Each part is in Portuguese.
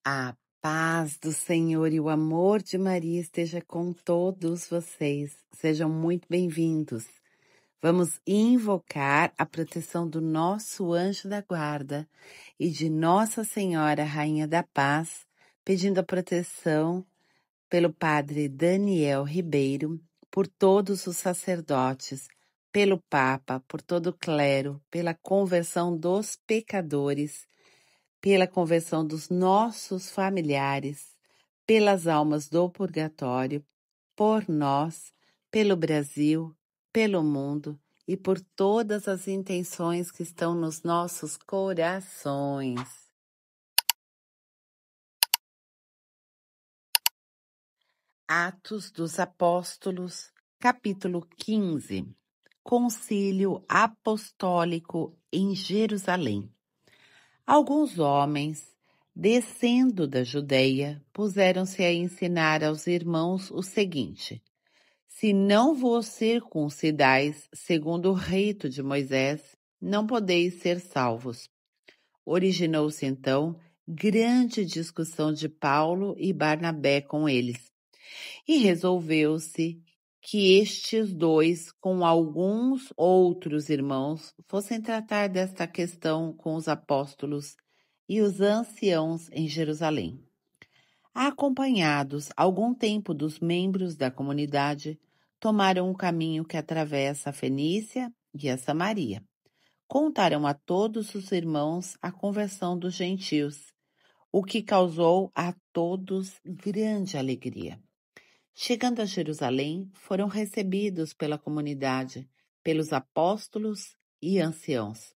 A paz do Senhor e o amor de Maria esteja com todos vocês. Sejam muito bem-vindos. Vamos invocar a proteção do nosso anjo da guarda e de Nossa Senhora, Rainha da Paz, pedindo a proteção pelo Padre Daniel Ribeiro, por todos os sacerdotes, pelo Papa, por todo o clero, pela conversão dos pecadores, pela conversão dos nossos familiares, pelas almas do purgatório, por nós, pelo Brasil, pelo mundo e por todas as intenções que estão nos nossos corações. Atos dos Apóstolos, capítulo 15. Concílio Apostólico em Jerusalém. Alguns homens, descendo da Judeia, puseram-se a ensinar aos irmãos o seguinte: se não vos circuncidais segundo o rito de Moisés, não podeis ser salvos. Originou-se então grande discussão de Paulo e Barnabé com eles, e resolveu-se que estes dois, com alguns outros irmãos, fossem tratar desta questão com os apóstolos e os anciãos em Jerusalém. Acompanhados algum tempo dos membros da comunidade, tomaram um caminho que atravessa a Fenícia e a Samaria. Contaram a todos os irmãos a conversão dos gentios, o que causou a todos grande alegria. Chegando a Jerusalém, foram recebidos pela comunidade, pelos apóstolos e anciãos,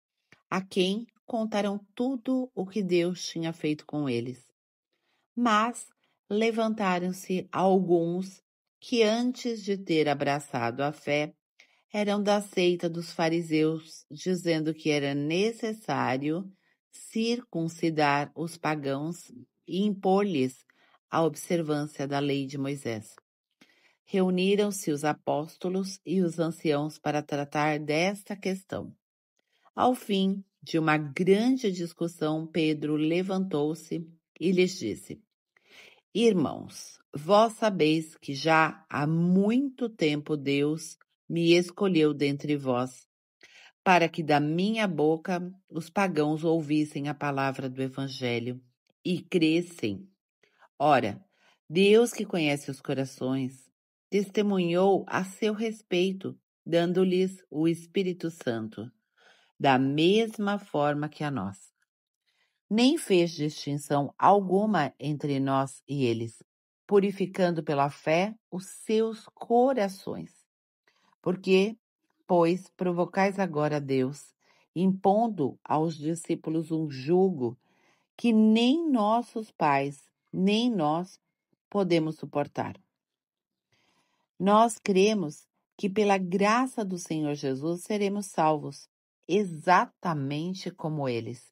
a quem contaram tudo o que Deus tinha feito com eles. Mas levantaram-se alguns que, antes de ter abraçado a fé, eram da seita dos fariseus, dizendo que era necessário circuncidar os pagãos e impor-lhes a observância da lei de Moisés. Reuniram-se os apóstolos e os anciãos para tratar desta questão. Ao fim de uma grande discussão, Pedro levantou-se e lhes disse: Irmãos, vós sabeis que já há muito tempo Deus me escolheu dentre vós, para que da minha boca os pagãos ouvissem a palavra do Evangelho e crescem. Ora, Deus que conhece os corações, testemunhou a seu respeito, dando-lhes o Espírito Santo, da mesma forma que a nós. Nem fez distinção alguma entre nós e eles, purificando pela fé os seus corações. Porque, pois, provocais agora a Deus, impondo aos discípulos um jugo que nem nossos pais, nem nós podemos suportar. Nós cremos que pela graça do Senhor Jesus seremos salvos, exatamente como eles.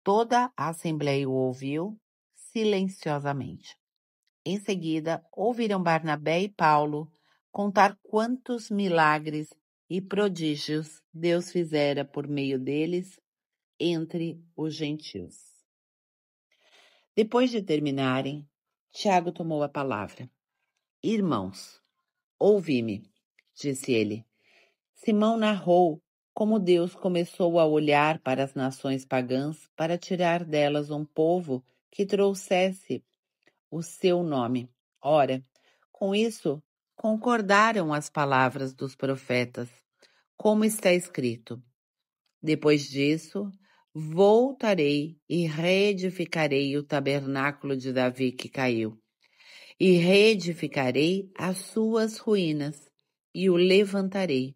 Toda a assembleia o ouviu silenciosamente. Em seguida, ouviram Barnabé e Paulo contar quantos milagres e prodígios Deus fizera por meio deles entre os gentios. Depois de terminarem, Tiago tomou a palavra. Irmãos, ouvi-me, disse ele. Simão narrou como Deus começou a olhar para as nações pagãs para tirar delas um povo que trouxesse o seu nome. Ora, com isso, concordaram as palavras dos profetas, como está escrito. Depois disso, voltarei e reedificarei o tabernáculo de Davi que caiu, e reedificarei as suas ruínas, e o levantarei,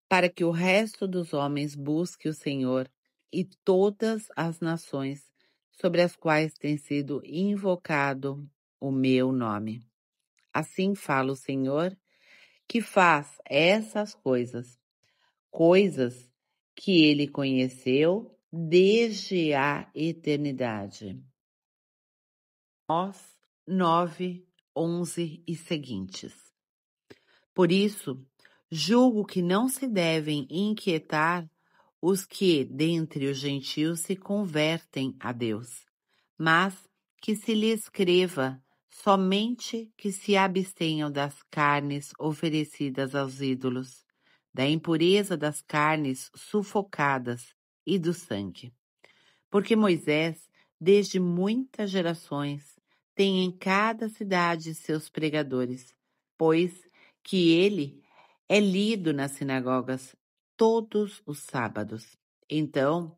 para que o resto dos homens busque o Senhor e todas as nações sobre as quais tem sido invocado o meu nome. Assim fala o Senhor, que faz essas coisas que ele conheceu desde a eternidade. Nós 9, 11 e seguintes. Por isso, julgo que não se devem inquietar os que, dentre os gentios, se convertem a Deus, mas que se lhe escreva somente que se abstenham das carnes oferecidas aos ídolos, da impureza das carnes sufocadas e do sangue. Porque Moisés, desde muitas gerações, tem em cada cidade seus pregadores, pois que ele é lido nas sinagogas todos os sábados. Então,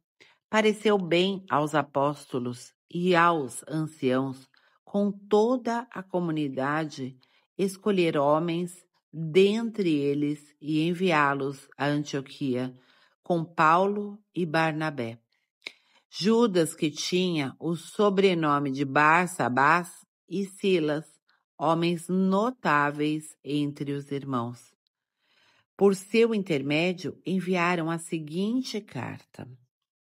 pareceu bem aos apóstolos e aos anciãos, com toda a comunidade, escolher homens dentre eles e enviá-los a Antioquia, com Paulo e Barnabé. Judas, que tinha o sobrenome de Barsabás, e Silas, homens notáveis entre os irmãos. Por seu intermédio, enviaram a seguinte carta: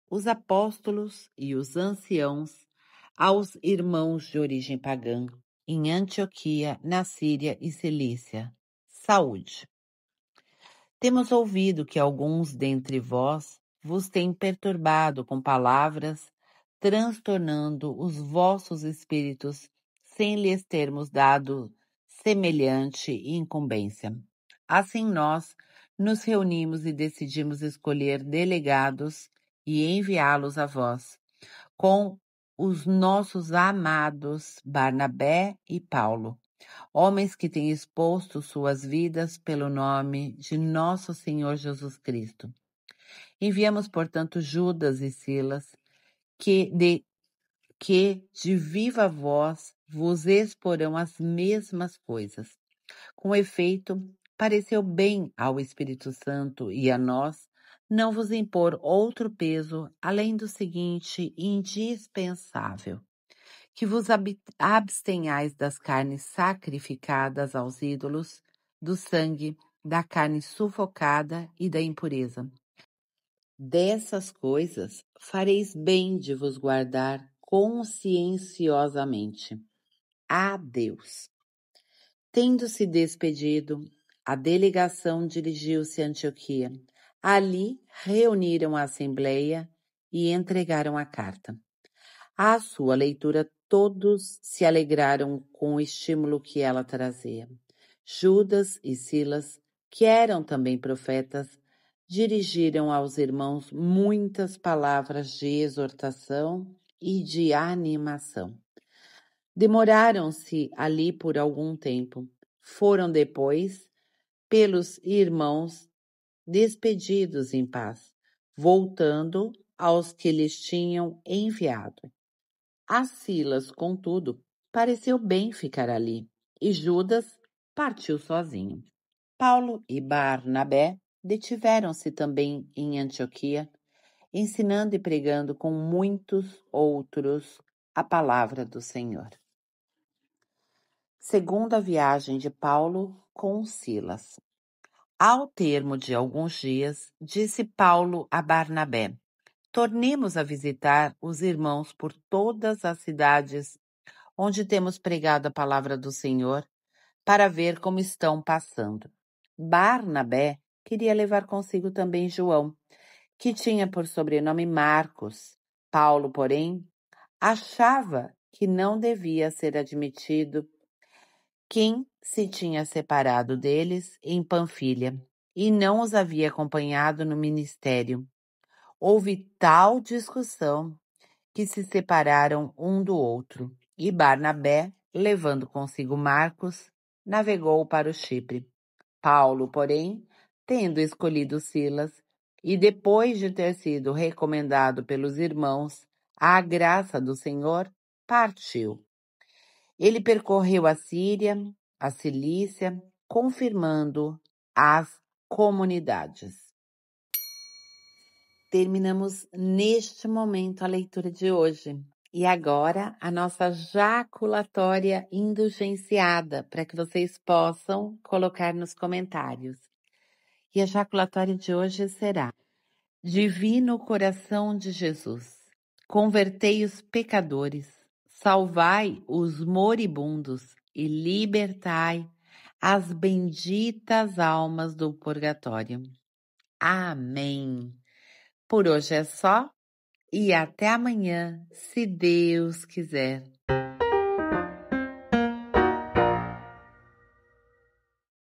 os apóstolos e os anciãos aos irmãos de origem pagã, em Antioquia, na Síria e Cilícia. Saúde. Temos ouvido que alguns dentre vós vos têm perturbado com palavras, transtornando os vossos espíritos, sem lhes termos dado semelhante incumbência. Assim nós nos reunimos e decidimos escolher delegados e enviá-los a vós, com os nossos amados Barnabé e Paulo, homens que têm exposto suas vidas pelo nome de nosso Senhor Jesus Cristo. Enviamos, portanto, Judas e Silas, que de viva voz vos exporão as mesmas coisas. Com efeito, pareceu bem ao Espírito Santo e a nós não vos impor outro peso além do seguinte indispensável: que vos abstenhais das carnes sacrificadas aos ídolos, do sangue, da carne sufocada e da impureza. Dessas coisas fareis bem de vos guardar conscienciosamente. Adeus. Tendo-se despedido, a delegação dirigiu-se a Antioquia. Ali reuniram a assembleia e entregaram a carta. À sua leitura, todos se alegraram com o estímulo que ela trazia. Judas e Silas, que eram também profetas, dirigiram aos irmãos muitas palavras de exortação e de animação. Demoraram-se ali por algum tempo. Foram depois, pelos irmãos, despedidos em paz, voltando aos que lhes tinham enviado. A Silas, contudo, pareceu bem ficar ali, e Judas partiu sozinho. Paulo e Barnabé detiveram-se também em Antioquia, ensinando e pregando com muitos outros a palavra do Senhor. Segunda viagem de Paulo com Silas. Ao termo de alguns dias, disse Paulo a Barnabé: tornemos a visitar os irmãos por todas as cidades onde temos pregado a palavra do Senhor, para ver como estão passando. Barnabé queria levar consigo também João, que tinha por sobrenome Marcos. Paulo, porém, achava que não devia ser admitido quem se tinha separado deles em Panfilha e não os havia acompanhado no ministério. Houve tal discussão que se separaram um do outro, e Barnabé, levando consigo Marcos, navegou para o Chipre. Paulo, porém, tendo escolhido Silas, e depois de ter sido recomendado pelos irmãos à graça do Senhor, partiu. Ele percorreu a Síria, a Cilícia, confirmando as comunidades. Terminamos neste momento a leitura de hoje. E agora a nossa jaculatória indulgenciada, para que vocês possam colocar nos comentários. E a jaculatória de hoje será: Divino coração de Jesus, convertei os pecadores, salvai os moribundos e libertai as benditas almas do purgatório. Amém. Por hoje é só e até amanhã, se Deus quiser.